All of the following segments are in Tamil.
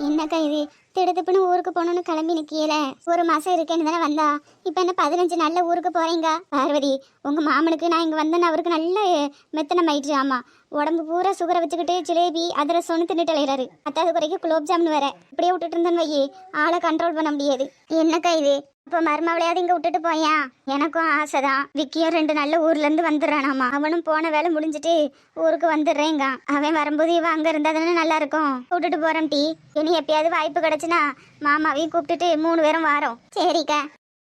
என்னக்கா இது திடுத்துப்புன்னு ஊருக்கு போகணும்னு கிளம்பி நிக்கியல. ஒரு மாசம் இருக்கேன்னு தானே வந்தா, இப்ப என்ன 15 நாள்ல ஊருக்கு போறீங்க? பார்வதி, உங்க மாமனுக்கு நான் இங்க வந்தேன்னு அவருக்கு நல்ல மெத்தனம் ஆயிடுச்சு. ஆமா, உடம்பு பூரா சுகரை வச்சுக்கிட்டு ஜிலேபி அதிரசம்னு தின்னுட்டு அலையிறாரு. பத்தாவது குறைக்கு குலோப் ஜாமுன் வேற. இப்படியே விட்டுட்டு இருந்தேன்னு வையே, ஆளை கண்ட்ரோல் பண்ண முடியாது. என்னக்கா இது? இப்ப மருமவளையாவது இங்க விட்டுட்டு போயா? எனக்கும் ஆசைதான். விக்கியும் 2 நாள்ல ஊர்ல இருந்து வந்துடுறானாமா. அவனும் போன வேலை முடிஞ்சிட்டு ஊருக்கு வந்துடுறேங்க. அவன் வரும்போது இவன் அங்க இருந்தா தானே நல்லா இருக்கும். விட்டுட்டு போறேன் டீ. இனி எப்பயாவது வாய்ப்பு கிடைச்சுனா மாமாவையும் கூப்பிட்டுட்டு 3 பேரும் வாரோம். சரிக்கா.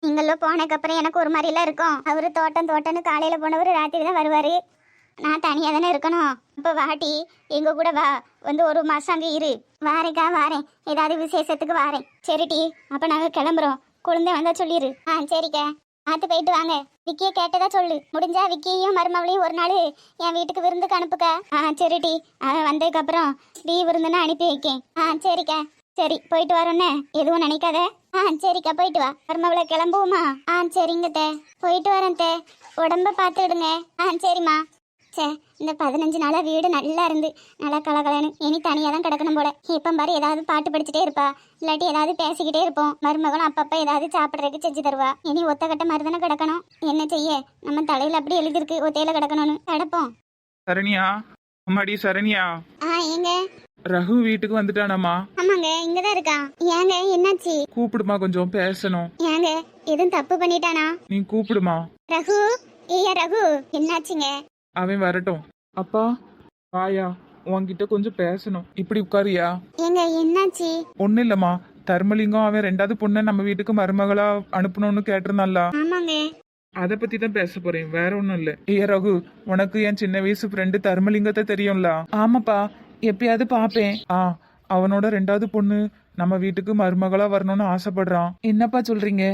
நீங்களும் போனதுக்கப்புறம் எனக்கு ஒரு மாதிரி எல்லாம் இருக்கும். அவரு தோட்டம்னு காலையில போனவர் ராத்திரி தான் வருவாரு. நான் தனியா தானே இருக்கணும். இப்ப வாட்டி எங்க கூட வா, வந்து ஒரு மாசம் அங்க இரு. வாரேக்கா வாரேன், ஏதாவது விசேஷத்துக்கு வாரேன். சரி டீ, அப்ப நாங்க கிளம்புறோம். குழந்தை வந்தா சொல்லிரு. சரிக்கா. பார்த்து போயிட்டு வாங்க. விக்கிய கேட்டதா சொல்லு. முடிஞ்சா விக்கியையும் மருமவளையும் ஒரு நாள் என் வீட்டுக்கு விருந்துக்கு அனுப்புக்க. சரி டி. அவன் வந்ததுக்கு அப்புறம் ஸ்ரீ விருந்துன்னு அனுப்பி வைக்கேன். சரிக்கா. சரி, போயிட்டு வரோன்னே, எதுவும் நினைக்காத. சரிக்கா, போயிட்டு வா. மருமவளை கிளம்புவோமா? சரிங்க தே. போயிட்டு வரேன் தே. உடம்ப பார்த்துடுங்க. சரிம்மா. சே, இந்த 15 நாளா வீடு நல்லா இருந்து நல்லா கலகலன்னு. இனி தனியாக தான் கிடக்கணும் போல. இப்போ பாரு, ஏதாவது பாட்டு படிச்சுட்டே இருப்பா, இல்லாட்டி ஏதாவது பேசிக்கிட்டே இருப்போம். மருமகளும் அப்பப்போ ஏதாவது சாப்பிட்றதுக்கு செஞ்சு தருவா. இனி ஒத்த கட்ட மாதிரி தானே கிடக்கணும். என்ன செய்ய, நம்ம தலையில் அப்படி எழுதிருக்கு ஒத்தையில கிடக்கணும்னு. கிடப்போம். சரண்யா, அம்மாடி சரண்யா. எங்க ரகு வீட்டுக்கு வந்துட்டானாமா? ஆமாங்க, இங்கதான் இருக்கான். ஏங்க, என்னாச்சு? கூப்பிடுமா, கொஞ்சம் பேசணும். ஏங்க, எதுவும் தப்பு பண்ணிட்டானா? நீ கூப்பிடுமா. ரகு, ஏயா ரகு, என்னாச்சுங்க? அவன் வரட்டும். அப்பா வாயா, உன்கிட்ட கொஞ்சம் பேசணும். இப்படி உட்காரியா? ஏங்க, என்னாச்சு? ஒன்னும் இல்லம்மா, தர்மலிங்கம் அவன் 2வது பொண்ணை நம்ம வீட்டுக்கு மருமகளா அனுப்பணும்னு கேட்டிருந்தான்ல, ஆமாங்க. அதை பத்தி தான் பேச போறேன், வேற ஒன்றும் இல்லை. ஏ ரகு, உனக்கு என் சின்ன வயசு ஃப்ரெண்டு தர்மலிங்கத்தை தெரியும்ல? ஆமாப்பா, எப்பயாவது பாப்பேன். அவனோட 2வது பொண்ணு நம்ம வீட்டுக்கு மருமகளா வரணும்னு ஆசைப்படுறான். என்னப்பா சொல்றீங்க?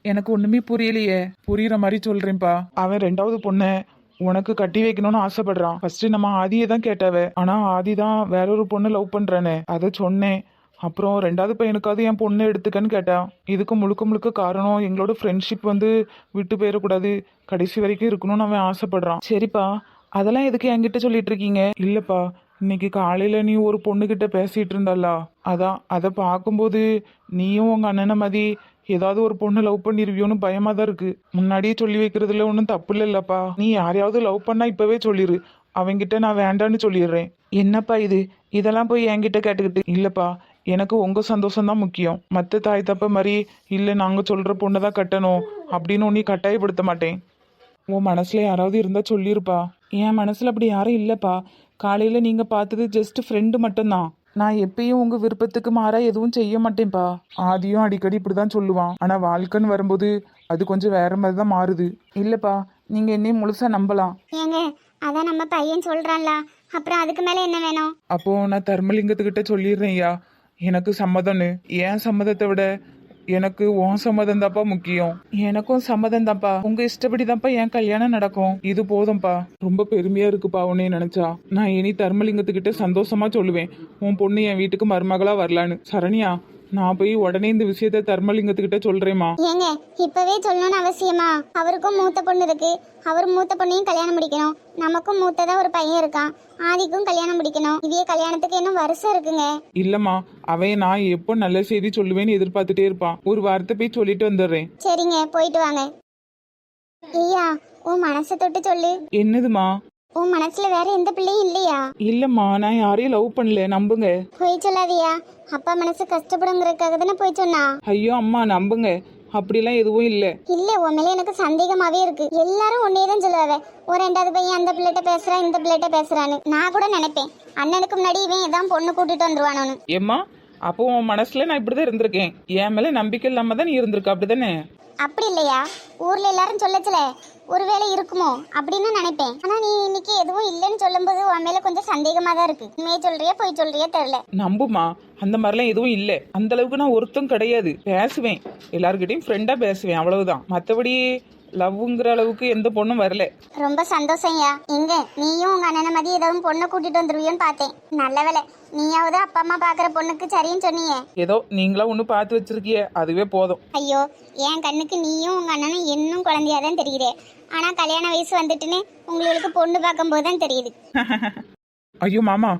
எனக்கு ஒண்ணுமே புரியலையே. புரியுற மாதிரி சொல்றேன்ப்பா. அவன் 2வது பொண்ணை உனக்கு கட்டி வைக்கணும்னு ஆசைப்படுறான். ஃபர்ஸ்ட் நம்ம ஆதியை தான் கேட்டாவ, ஆனா ஆதி தான் வேற ஒரு பொண்ணு லவ் பண்றானே, அதை சொன்னேன். அப்புறம் 2வது பையனுக்காவது என் பொண்ணு எடுத்துக்கன்னு கேட்டான். இதுக்கு முழுக்க முழுக்க காரணம் எங்களோட ஃப்ரெண்ட்ஷிப் வந்து விட்டு போயிடக்கூடாது, கடைசி வரைக்கும் இருக்கணும்னு அவன் ஆசைப்படுறான். சரிப்பா, அதெல்லாம் எதுக்கு என்கிட்ட சொல்லிட்டு இருக்கீங்க? இல்லப்பா, இன்னைக்கு காலையில நீ ஒரு பொண்ணுகிட்ட பேசிட்டு இருந்தாளா, அதான் அதை பார்க்கும்போது நீயும் உங்க அண்ணனை மாதிரி ஏதாவது ஒரு பொண்ணு லவ் பண்ணிருவியோன்னு பயமா தான் இருக்கு. முன்னாடியே சொல்லி வைக்கிறதுல ஒன்றும் தப்பு இல்லப்பா. நீ யாரையாவது லவ் பண்ணா இப்பவே சொல்லிரு, அவங்கிட்ட நான் வேண்டான்னு சொல்லிடுறேன். என்னப்பா இது, இதெல்லாம் போய் என்கிட்ட கேட்டுக்கிட்டு? இல்லப்பா, எனக்கு உங்க சந்தோஷம் தான் முக்கியம். மற்ற தாய் தப்ப மாதிரி இல்லை நாங்க சொல்ற பொண்ணை தான் கட்டணும் அப்படின்னு ஒன்னும் கட்டாயப்படுத்த மாட்டேன். உன் மனசுல யாராவது இருந்தா சொல்லிருப்பா. என் மனசுல அப்படி யாரும் இல்லப்பா. காலையில நீங்க பார்த்தது ஜஸ்ட் ஃப்ரெண்டு மட்டும்தான். நான் எப்பயும் உங்க விருப்பத்துக்கு மாறா எதுவும் செய்ய மாட்டேன்ப்பா. ஆதியும் அடிக்கடி இப்படிதான் சொல்லுவான். ஆனா வாழ்க்கைன்னு வரும்போது அது கொஞ்சம் வேற மாதிரி தான் மாறுது. இல்லப்பா, நீங்க என்னையும் முழுசா நம்பலாம். ஏங்க, அதான் நம்ம பையன் சொல்றான்ல, அப்புறம் அதுக்கு மேல என்ன வேணும்? அப்போ நான் தர்மலிங்கத்துக்கிட்ட சொல்லிடுறேன். ஐயா, எனக்கு சம்மதம்னு. ஏன் சம்மதத்தை விட எனக்கு உன் சம்மதம் தான்ப்பா முக்கியம். எனக்கும் சம்மதம் தான்ப்பா. உங்க இஷ்டப்படி தான்ப்பா என் கல்யாணம் நடக்கும். இது போதும்பா. ரொம்ப பெருமையா இருக்குப்பா உன்னை நினைச்சா. நான் இனி தர்மலிங்கத்துக்கிட்ட சந்தோஷமா சொல்லுவேன், உன் பொண்ணு என் வீட்டுக்கு மருமகளா வரலான்னு. சரண்யா, நான் போய் உடனே இந்த விஷயத்த தர்மலிங்கத்துக்கிட்ட சொல்றேம்மா. ஏங்க, இப்பவே சொல்லணும்னு அவசியமா? அவருக்கும் மூத்த பொண்ணு இருக்கு, அவர் மூத்த பொண்ணையும் கல்யாணம் முடிக்கணும். நமக்கும் மூத்ததா ஒரு பையன் இருக்கான், ஆதிக்கும் கல்யாணம் முடிக்கணும். இவைய கல்யாணத்துக்கு இன்னும் வருஷம் இருக்குங்க. இல்லம்மா, அவன் நான் எப்போ நல்ல செய்தி சொல்லுவேன்னு எதிர்பார்த்துட்டே இருப்பான். ஒரு வார்த்தை போய் சொல்லிட்டு வந்துடுறேன். சரிங்க, போயிட்டு வாங்க. ஐயா, உன் மனசை தொட்டு சொல்லு. என்னதுமா? உன் மனசுல வேற எந்த பிள்ளையும் இல்லையா? இல்லம்மா, நான் யாரையும் லவ் பண்ணல, நம்புங்க. போய் சொல்லாதியா, அப்பா மனசு கஷ்டப்படுங்கிறதுக்காக தானே போய் சொன்னா. ஐயோ அம்மா, நம்புங்க, அப்படிலாம் எதுவும் இல்ல. இல்ல, உன் மேல எனக்கு சந்தேகமாவே இருக்கு. எல்லாரும் உன்னையதான் சொல்லுவாங்க, ஒரு 2வது பையன் அந்த பிள்ளைகிட்ட பேசுறான், இந்த பிள்ளைகிட்ட பேசுறான்னு. நான் கூட நினைப்பேன், அண்ணனுக்கு முன்னாடி இவன் இதான் பொண்ணு கூட்டிட்டு வந்துருவானு. ஏம்மா, அப்போ உன் மனசுல நான் இப்படிதான் இருந்திருக்கேன். என் மேல நம்பிக்கை இல்லாம தான் நீ இருந்திருக்க, அப்படிதானே? அப்படி இல்லையா, ஊர்ல எல்லாரும் சொல்லச்சல ஒருவேளை இருக்குமோ அப்படின்னு நினைப்பேன். ஆனா நீ இன்னைக்கு எதுவும் இல்லைன்னு சொல்லும்போது உன் மேல கொஞ்சம் சந்தேகமா தான் இருக்கு. உண்மையை சொல்றியா போய் சொல்றியா தெரியல. நம்புமா, அந்த மாதிரிலாம் எதுவும் இல்ல. அந்த அளவுக்கு நான் ஒருத்தம் கிடையாது. பேசுவேன், எல்லாருக்கிட்டையும் ஃப்ரெண்டா பேசுவேன், அவ்வளவுதான். மற்றபடி லவ்ங்கிற அளவுக்கு எந்த பொண்ணும் வரல. ரொம்ப சந்தோஷம்யா. எங்க நீயும் உங்க அண்ணனை மாதிரி ஏதாவது பொண்ணை கூட்டிட்டு வந்துருவியோன்னு பார்த்தேன். நல்ல வேலை, நீயாவது அப்பா அம்மா பாக்குற பொண்ணுக்கு சரின்னு சொன்னீங்க. ஏதோ நீங்களா ஒண்ணு பார்த்து வச்சிருக்கிய, அதுவே போதும். ஐயோ, என் கண்ணுக்கு நீயும் உங்க அண்ணனும் இன்னும் குழந்தையாதான் தெரியுது. ஆனா கல்யாண வயசு வந்துட்டுன்னு உங்களுக்கு பொண்ணு பார்க்கும் போதுதான் தெரியுது. ஐயோ மாமா,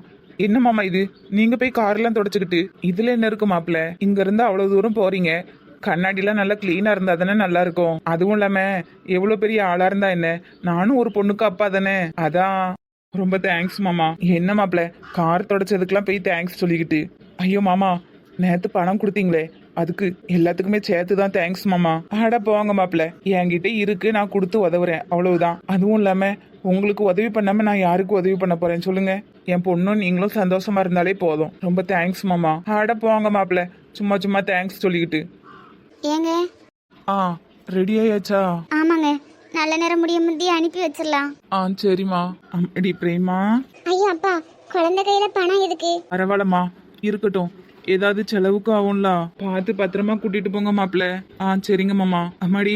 என்ன மாமா இது, நீங்க போய் கார்லாம் தொடச்சுக்கிட்டு இதுல என்ன இருக்கு மாப்பிள்ள? இங்க இருந்து அவ்வளவு தூரம் போறீங்க, கண்ணாடிலாம் நல்லா கிளீனா இருந்தா தானே நல்லா இருக்கும். அதுவும் இல்லாம எவ்வளவு பெரிய ஆளா இருந்தா என்ன, நானும் ஒரு பொண்ணுக்கு அப்பா தானே, அதான். ரொம்ப தேங்க்ஸ் மாமா. என்ன மாப்பிள்ள, கார் தொடச்சதுக்கெல்லாம் போய் தேங்க்ஸ் சொல்லிக்கிட்டு? ஐயோ மாமா, நேத்து பணம் கொடுத்தீங்களே அதுக்கு எல்லாத்துக்குமே சேர்த்து தான் தேங்க்ஸ் மாமா. அட போங்க மாப்பிள்ள, என்கிட்ட இருக்கு, நான் கொடுத்து உதவுறேன் அவ்வளவுதான். அதுவும் இல்லாம உங்களுக்கு உதவி பண்ணாம நான் யாருக்கு உதவி பண்ண போறேன் சொல்லுங்க? என் பொண்ணும் நீங்களும் சந்தோஷமா இருந்தாலே போதும். ரொம்ப தேங்க்ஸ் மாமா. அட போங்க மாப்பிள்ள, சும்மா சும்மா தேங்க்ஸ் சொல்லிக்கிட்டு. ஏங்க ஆ, ரெடி ஆயாச்சா? ஆமாங்க, நல்ல நேரம் முடிய முந்தி அனுப்பி வச்சிடலாம். ஆ சரிம்மா. அடி பிரேமா. ஐயோ அப்பா, குழந்தை கையில பணம் எதுக்கு? பரவாயில்லம்மா, இருக்கட்டும், ஏதாவது செலவுக்கு ஆகும்ல, பார்த்து பத்திரமா கூட்டிட்டு போங்க மாப்பிள்ள. ஆ சரிங்க மாமா. அம்மாடி,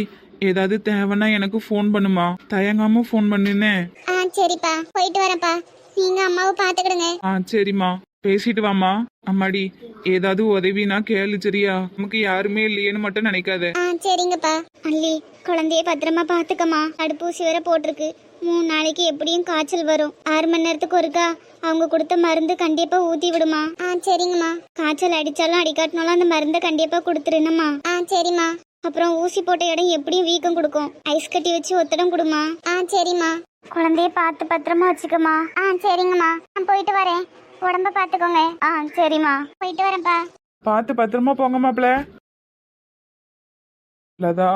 ஏதாவது தேவைன்னா எனக்கு ஃபோன் பண்ணுமா, தயங்காம ஃபோன் பண்ணுன்னு. ஆ சரிப்பா, போயிட்டு வரேன்ப்பா. நீங்க அம்மாவை பாத்துக்கிடுங்க. ஆ சரிம்மா, பேசிட்டு வாமா. அம்மாடி, ஏதாவது உதவினா கேளு சரியா? நமக்கு யாருமே இல்லையேன்னு மட்டும் நினைக்காத. ஆ சரிங்கப்பா. அல்லி, குழந்தைய பத்திரமா பாத்துக்கமா. தடுப்பூசி வேற போட்டிருக்கு. 3 நாளைக்கு எப்படியும் காய்ச்சல் வரும். 6 மணி நேரத்துக்கு ஒருக்கா அவங்க கொடுத்த மருந்து கண்டிப்பா ஊத்தி விடுமா. ஆ சரிங்கம்மா. காய்ச்சல் அடிச்சாலும் அடிக்காட்டினாலும் அந்த மருந்தை கண்டிப்பா கொடுத்துருணுமா. ஆ சரிம்மா. அப்புறம் ஊசி போட்ட இடம் எப்படியும் வீக்கம் கொடுக்கும், ஐஸ் கட்டி வச்சு ஒத்தடம் கொடுமா. ஆ சரிம்மா. குழந்தைய பார்த்து பத்திரமா வச்சுக்கமா. ஆ சரிங்கம்மா, நான் போயிட்டு வரேன். உடம்ப பாத்துக்கோங்க. ஆ சரிம்மா, போயிட்டு வரேன்ப்பா. பார்த்து பத்திரமா போங்க மாப்பிள்ள. லதா,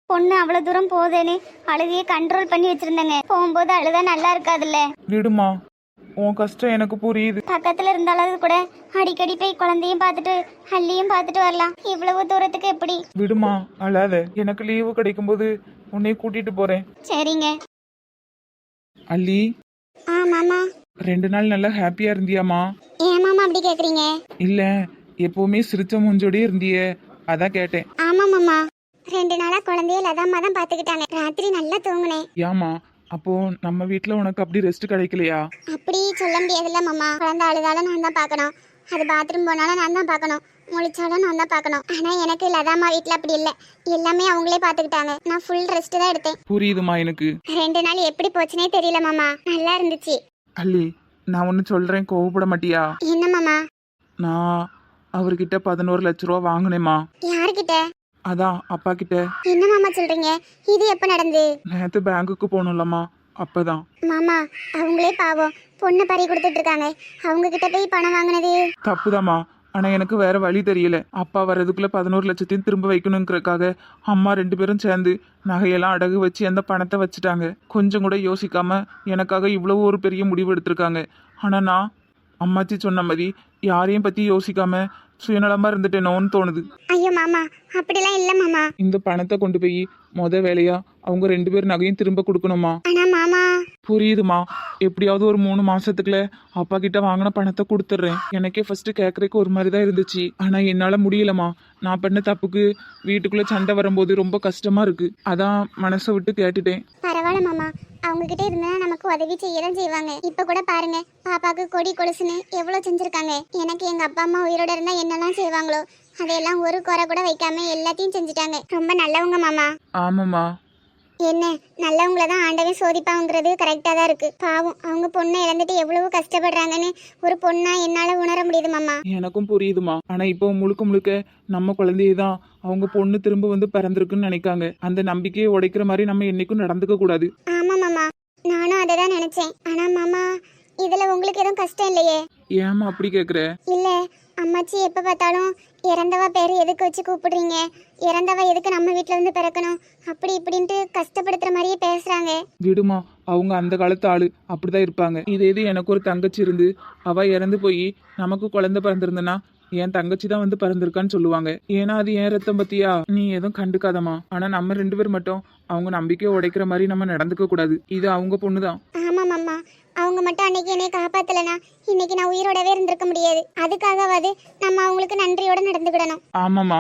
பொண்ணு அவ்வளவு தூரம் போகுதுன்னு அழுகையை கண்ட்ரோல் பண்ணி வச்சிருந்தேங்க. போகும்போது அழுதா நல்லா இருக்காதுல்ல. விடுமா, உன் கஷ்டம் எனக்கு புரியுது. பக்கத்துல இருந்தாலும் கூட அடிக்கடி போய் குழந்தையும் பார்த்துட்டு அள்ளியும் பார்த்துட்டு வரலாம். இவ்வளவு தூரத்துக்கு எப்படி? விடுமா, அழாத. எனக்கு லீவு கிடைக்கும் போது உன்னை கூட்டிட்டு போறேன். சரிங்க. அல்லி, ஆ மாமா. 2 நாள் நல்லா ஹாப்பியா இருந்தியாமா? ஏன் மாமா அப்படி கேக்குறீங்க? இல்ல, எப்பவுமே சிரிச்ச மூஞ்சோடயே இருந்தியே, அதான் கேட்டேன். ஆமா மாமா, 2 நாளா குழந்தைய லதாமா தான் பாத்துக்கிட்டாங்க. ராத்திரி நல்லா தூங்குனேன். ஏமா, அப்போ நம்ம வீட்ல உனக்கு அப்படி ரெஸ்ட் கிடைக்கலையா? அப்படி சொல்ல முடியாதுல்ல மாமா. குழந்தை அழுதாலும் நான் தான் பார்க்கணும், அது பாத்ரூம் போனாலும் நான் தான் பார்க்கணும், முழிச்சாலும் நான் தான் பார்க்கணும். ஆனா எனக்கு லதாமா வீட்ல அப்படி இல்ல, எல்லாமே அவங்களே பாத்துக்கிட்டாங்க. நான் ஃபுல் ரெஸ்ட் தான் எடுத்தேன். புரியுதுமா எனக்கு. 2 நாள் எப்படி போச்சுனே தெரியல மாமா, நல்லா இருந்துச்சு. அல்லி, நான் ஒன்னு சொல்றேன், கோவப்பட மாட்டியா? என்ன மாமா? நான் அவர்கிட்ட 11 லட்ச ரூபா வாங்கினேமா. யார்கிட்ட? அதான் அப்பா கிட்ட. என்ன மாமா சொல்றீங்க? இது எப்ப நடந்து? நேத்து பேங்குக்கு போகணும்லம்மா, அப்பதான். மாமா, அவங்களே பாவம் பொண்ணு பறி கொடுத்துட்டு இருக்காங்க, அவங்க கிட்ட போய் பணம் வாங்கினது தப்புதாம்மா. ஆனா எனக்கு வேற வழி தெரியல. அப்பா வர்றதுக்குள்ள 11 லட்சத்தையும் திரும்ப வைக்கணுங்கிறதுக்காக அம்மா 2 பேரும் சேர்ந்து நகையெல்லாம் அடகு வச்சு அந்த பணத்தை வச்சுட்டாங்க. கொஞ்சம் கூட யோசிக்காம எனக்காக இவ்வளவு ஒரு பெரிய முடிவு எடுத்திருக்காங்க. ஆனா நான் அம்மாச்சி சொன்ன மாதிரி யாரையும் பத்தி யோசிக்காம சுயநலமா இருந்துட்டேனோன்னு தோணுது. ஐயோ மாமா, அப்படிலாம் இல்ல மாமா. இந்த பணத்தை கொண்டு போய் வேலையா அவங்க 2 பேர் நகையும் திரும்ப கொடுக்கணுமா? ஆனா மாமா. புரியுதுமா, எப்படியாவது ஒரு 3 மாசத்துக்குள்ள அப்பா கிட்ட வாங்கின பணத்தை கொடுத்துட்றேன். எனக்கே ஃபர்ஸ்ட் கேட்கறதுக்கு ஒரு மாதிரி தான் இருந்துச்சு, ஆனா என்னால முடியலமா. நான் பண்ண தப்புக்கு வீட்டுக்குள்ள சண்டை வரும்போது ரொம்ப கஷ்டமா இருக்கு, அதான் மனசை விட்டு கேட்டுட்டேன். பரவாயில்ல மாமா, அவங்க கிட்ட இருந்தா நமக்கு உதவி செய்யதான் செய்வாங்க. இப்ப கூட பாருங்க, பாப்பாக்கு கொடி கொலுசுன்னு எவ்வளவு செஞ்சிருக்காங்க. எனக்கு எங்க அப்பா அம்மா உயிரோட இருந்தா என்னெல்லாம் செய்வாங்களோ அதையெல்லாம் ஒரு குறை கூட வைக்காம எல்லாத்தையும் செஞ்சுட்டாங்க. ரொம்ப நல்லவங்க மாமா. ஆமாம்மா. என்ன, நல்லவங்கள தான் ஆண்டவன் சோதிப்பாங்கிறது கரெக்டா தான் இருக்கு. பாவம், அவங்க பொண்ணை இழந்துட்டு எவ்வளவு கஷ்டப்படுறாங்கன்னு ஒரு பொண்ணா என்னால உணர முடியுது மாமா. எனக்கும் புரியுதுமா. ஆனா இப்போ முழுக்க முழுக்க நம்ம குழந்தையே தான் அவங்க பொண்ணு திரும்ப வந்து பிறந்திருக்குன்னு நினைக்காங்க. அந்த நம்பிக்கையை உடைக்கிற மாதிரி நம்ம என்னைக்கும் நடந்துக்க கூடாது. ஆமா மாமா, நானும் அதை தான் நினைச்சேன். ஆனா மாமா, இதுல உங்களுக்கு எதுவும் கஷ்டம் இல்லையே? ஏமா அப்படி கேக்குற? இல்ல, அம்மாச்சி எப்ப பார்த்தாலும் இறந்தவா பேரு எதுக்கு வச்சு கூப்பிடுறீங்க, இறந்தவா எதுக்கு நம்ம வீட்ல வந்து பிறக்கணும், அப்படி இப்படின்ட்டு கஷ்டப்படுத்துற மாதிரியே பேசுறாங்க. விடுமா, அவங்க அந்த காலத்து ஆளு, அப்படிதான் இருப்பாங்க. இது எனக்கு ஒரு தங்கச்சி இருந்து அவ இறந்து போய் நமக்கு குழந்தை பிறந்திருந்தனா என் தங்கச்சி தான் வந்து பிறந்திருக்கான்னு சொல்லுவாங்க. ஏன்னா அது என் ரத்தம் பத்தியா, நீ எதுவும் கண்டுக்காதமா. ஆனா நம்ம 2 பேர் மட்டும் அவங்க நம்பிக்கையை உடைக்கிற மாதிரி நம்ம நடந்துக்க கூடாது. இது அவங்க பொண்ணுதான். ஆமா மாமா, அவங்க மட்டும் அன்னைக்கு என்னை காப்பாத்தலனா இன்னைக்கு நான் உயிரோடவே இருந்திருக்க முடியாது. அதுக்காகவாது நம்ம அவங்களுக்கு நன்றியோட நடந்துக்கிடணும். ஆமாம்மா,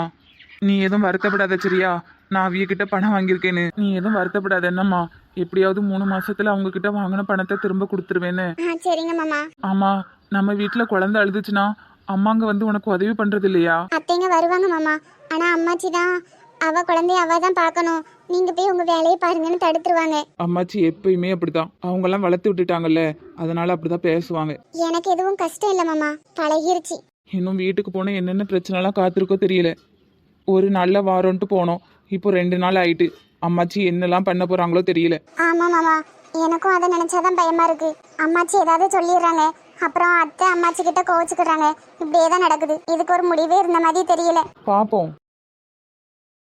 நீ எதுவும் வருத்தப்படாத சரியா? நான் அவிய கிட்ட பணம் வாங்கியிருக்கேன்னு நீ எதுவும் வருத்தப்படாத என்னம்மா. எப்படியாவது 3 மாசத்துல அவங்க கிட்ட வாங்கின பணத்தை திரும்ப கொடுத்துருவேன்னு. சரிங்க மாமா. ஆமா, நம்ம வீட்டுல குழந்தை அழுதுச்சுன்னா அம்மாங்க வந்து உனக்கு உதவி பண்றது இல்லையா? அத்தைங்க வருவாங்க மாமா, ஆனா அம்மாச்சி தான் அவ குழந்தைய அவ தான் பார்க்கணும், நீங்க போய் உங்க வேலையை பாருங்கன்னு தடுத்துருவாங்க. அம்மாச்சி எப்பயுமே அப்படிதான், அவங்கெல்லாம் வளர்த்து விட்டுட்டாங்கல்ல, அதனால அப்படிதான் பேசுவாங்க. எனக்கு எதுவும் கஷ்டம் இல்லை மாமா, பழகிருச்சு. இன்னும் வீட்டுக்கு போனால் என்னென்ன பிரச்சனைலாம் காத்திருக்கோ தெரியல. ஒரு நல்ல வாரம்ட்டு போனோம், இப்போ 2 நாள் ஆயிட்டு. அம்மாச்சி என்னெல்லாம் பண்ண போறாங்களோ தெரியல. ஆமா மாமா, எனக்கும் அதை நினைச்சாதான் பயமா இருக்கு. அம்மாச்சி ஏதாவது சொல்லிடுறாங்க, அப்புறம் அத்தை அம்மாச்சி கிட்ட கோவிச்சுக்கிறாங்க. இப்படியே தான் நடக்குது. இதுக்கு ஒரு முடிவே இருந்த மாதிரி தெரியல. பாப்போம்.